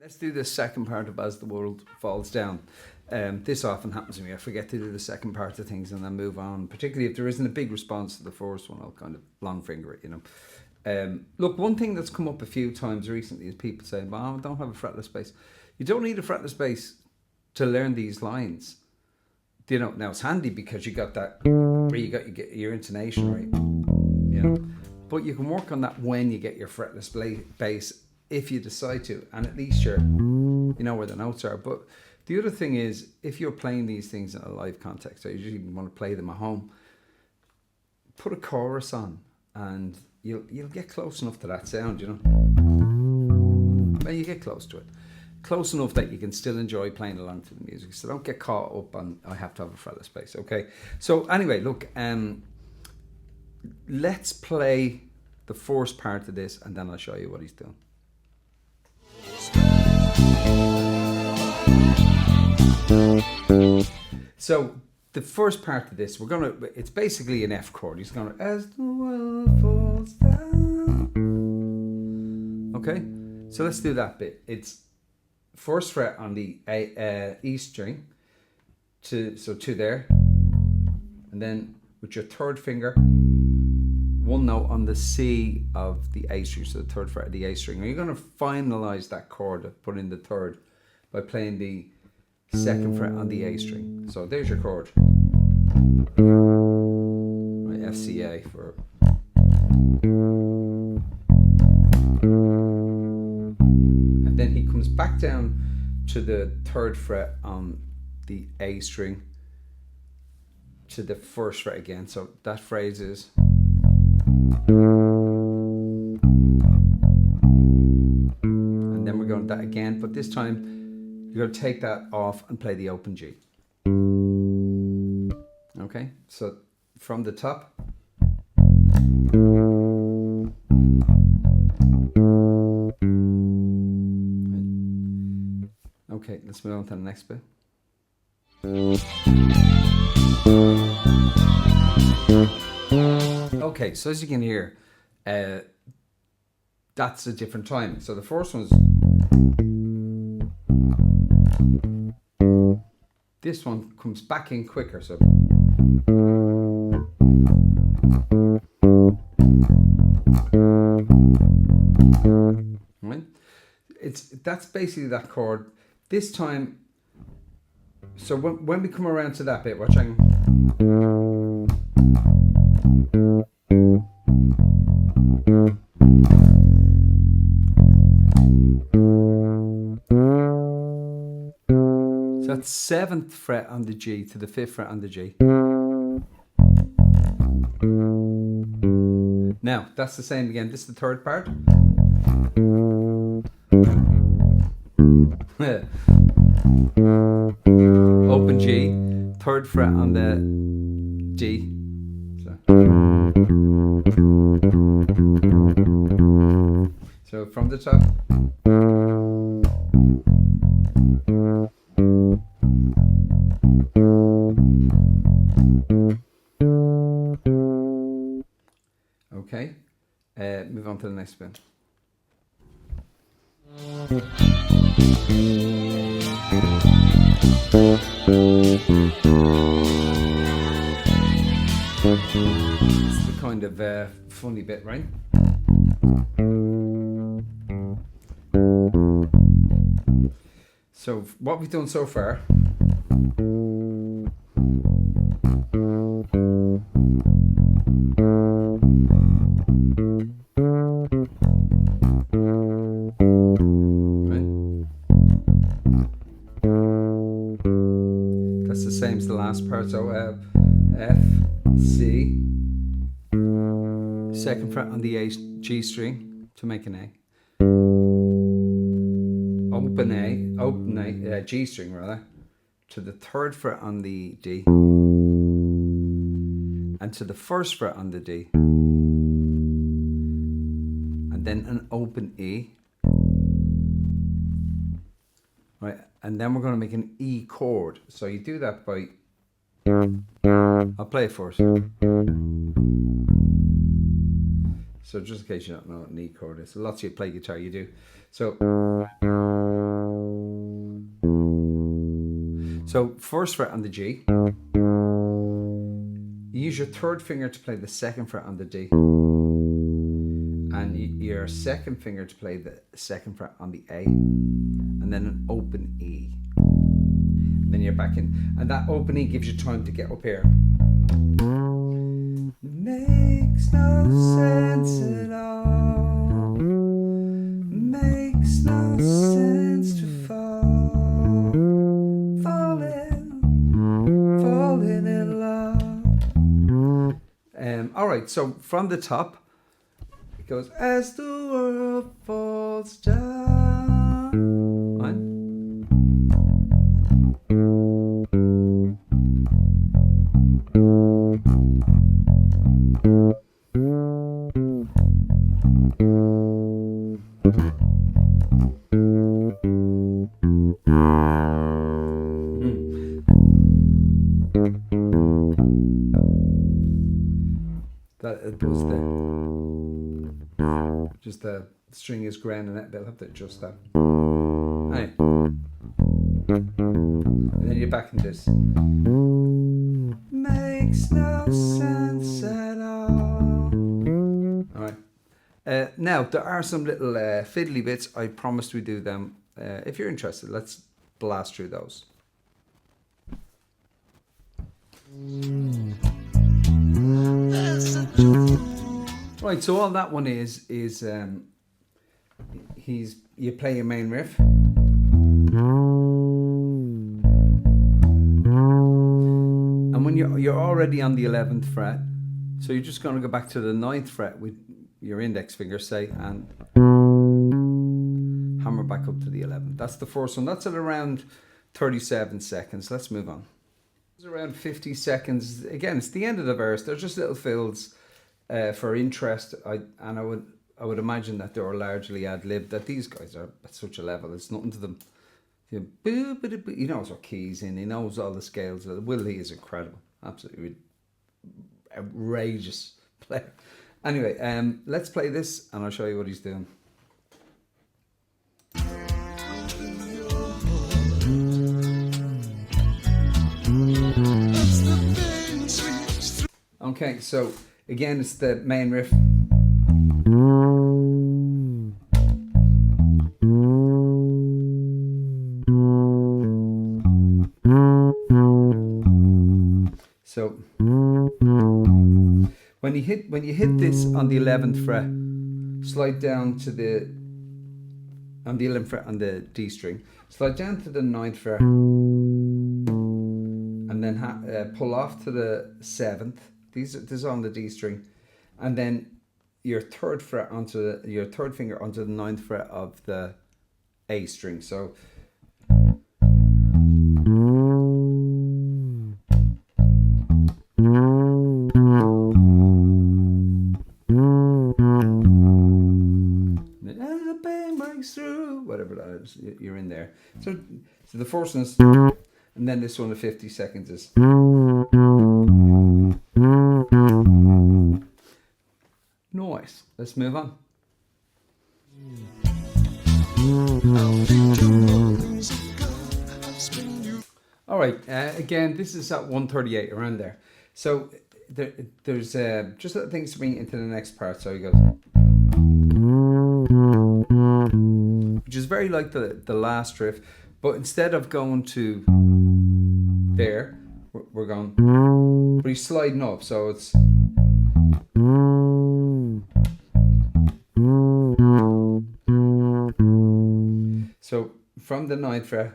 Let's do the second part of As the World Falls Down. This often happens to me. I forget to do the second part of things and then move on. Particularly if there isn't a big response to the first one, I'll kind of long finger it, Look, one thing that's come up a few times recently is people saying, well, I don't have a fretless bass. You don't need a fretless bass to learn these lines. Now it's handy because you got that, where you get your intonation right, But you can work on that when you get your fretless bass, if you decide to, and at least you know where the notes are. But the other thing is, if you're playing these things in a live context, I usually want to play them at home, put a chorus on and you'll get close enough to that sound, Well, you get close to it. Close enough that you can still enjoy playing along to the music. So don't get caught up on, I have to have a fretless bass, okay? So anyway, look, let's play the first part of this and then I'll show you what he's doing. So the first part of this, it's basically an F chord. He's going to, as the world falls down. Okay, so let's do that bit. It's first fret on the E string, to there, and then with your third finger, one note on the C of the A string, so the third fret of the A string. And you're going to finalize that chord, put in the third, by playing the second fret on the A string. So there's your chord. Right, F C A for. And then he comes back down to the third fret on the A string, to the first fret again. So that phrase is. And then we're going to that again, but this time you're going to take that off and play the open G. Okay, so from the top. Okay, let's move on to the next bit. Okay, so as you can hear, that's a different timing. So the first one's. This one comes back in quicker, so. Right? That's basically that chord. This time, so when we come around to that bit, watch out. So that's 7th fret on the G to the 5th fret on the G. Now, that's the same again. This is the third part. Open G, 3rd fret on the G. So from the top. Okay, move on to the next bit. It's the kind of funny bit, right? So what we've done so far. That's the same as the last part. So F, C, 2nd fret on the G string to make an A. Open A, G string rather, to the 3rd fret on the D, and to the 1st fret on the D, and then an open E. Right, and then we're going to make an E chord. So you do that by, I'll play it first. So So just in case you don't know what an E chord is. So lots of you play guitar, you do. So first fret on the G. You use your third finger to play the second fret on the D. And your second finger to play the second fret on the A. And then an open E. Then you're back in. And that open E gives you time to get up here. Makes no sense at all. Makes no sense to fall. Falling in love. Alright, so from the top, it goes, as the world falls down. Right? That was just the string is grand and they'll have to adjust that. Right. And then you're back in this. Makes no sense at all. Alright. Now there are some little fiddly bits. I promised we do them. If you're interested, let's blast through those. Right, so all that one is you play your main riff, and when you're already on the 11th fret, so you're just going to go back to the 9th fret with your index finger, say, and hammer back up to the 11th. That's the first one. That's at around 37 seconds. Let's move on. It's around 50 seconds. Again, it's the end of the verse. They're just little fills for interest. I would imagine that they were largely ad-libbed, that these guys are at such a level. It's nothing to them. He knows what keys in. He knows all the scales. Will Lee is incredible. Absolutely outrageous player. Anyway, let's play this and I'll show you what he's doing. Okay, so again, it's the main riff. So when you hit this on the 11th fret, slide down to the 11th fret on the D string, slide down to the 9th fret, and then pull off to the 7th. This is on the D string, and then your third finger onto the 9th fret of the A string. So as the pain breaks through, whatever that is, you're in there. So the first one is, and then this one of 50 seconds is. Nice. Let's move on. All right. Again, this is at 138, around there. So there's just little things to bring into the next part. So he goes, which is very like the last riff, but instead of going to there, we're going, but he's sliding up. So it's. So from the 9th fret,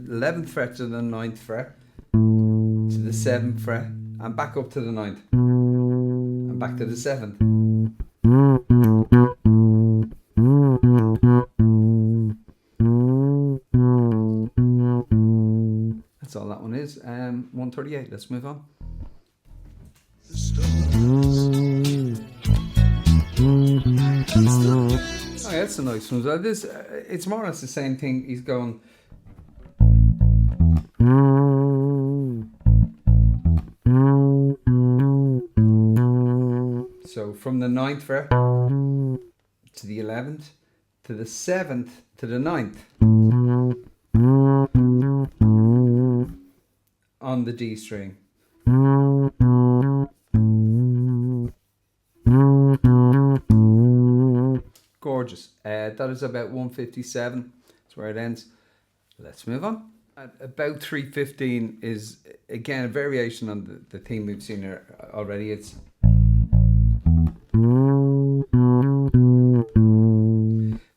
11th fret to the 9th fret, to the 7th fret, and back up to the 9th, and back to the 7th. That's all that one is. 138. Let's move on. Oh, yeah, that's a nice one. This, it's more or less the same thing. He's going. from the 9th fret to the 11th to the 7th to the 9th on the D string. Gorgeous. That is about 157. That's where it ends. Let's move on. At about 3:15 is again a variation on the theme we've seen here already. It's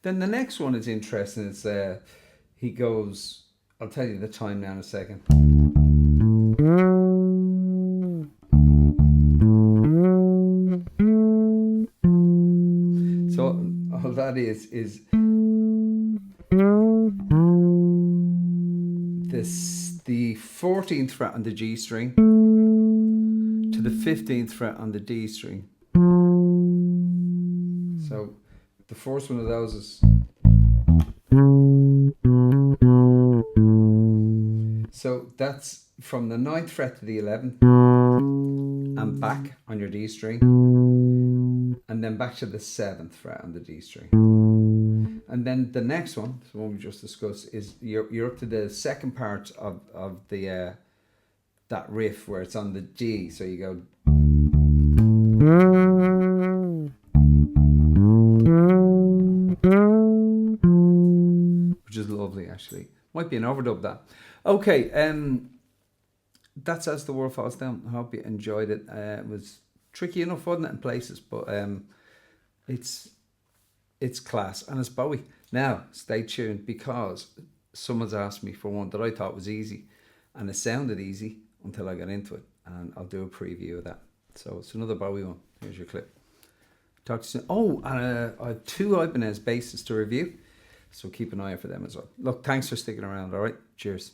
then the next one is interesting. It's he goes. I'll tell you the time now in a second. So all that is this the 14th fret on the G string to the 15th fret on the D string. So the first one of those is so that's from the 9th fret to the 11th and back on your D string, and then back to the 7th fret on the D string. And then the next one, the one we just discussed, is you're up to the second part of the that riff where it's on the G. So you go which is lovely actually. Might be an overdub that. Okay, that's As the World Falls Down. I hope you enjoyed it. It was tricky enough, wasn't it, in places, but it's class, and it's Bowie. Now, stay tuned, because someone's asked me for one that I thought was easy, and it sounded easy until I got into it, and I'll do a preview of that. So it's another Bowie one. Here's your clip. Talk to you soon. Oh, and I have 2 Ibanez basses to review, so keep an eye out for them as well. Look, thanks for sticking around, all right? Cheers.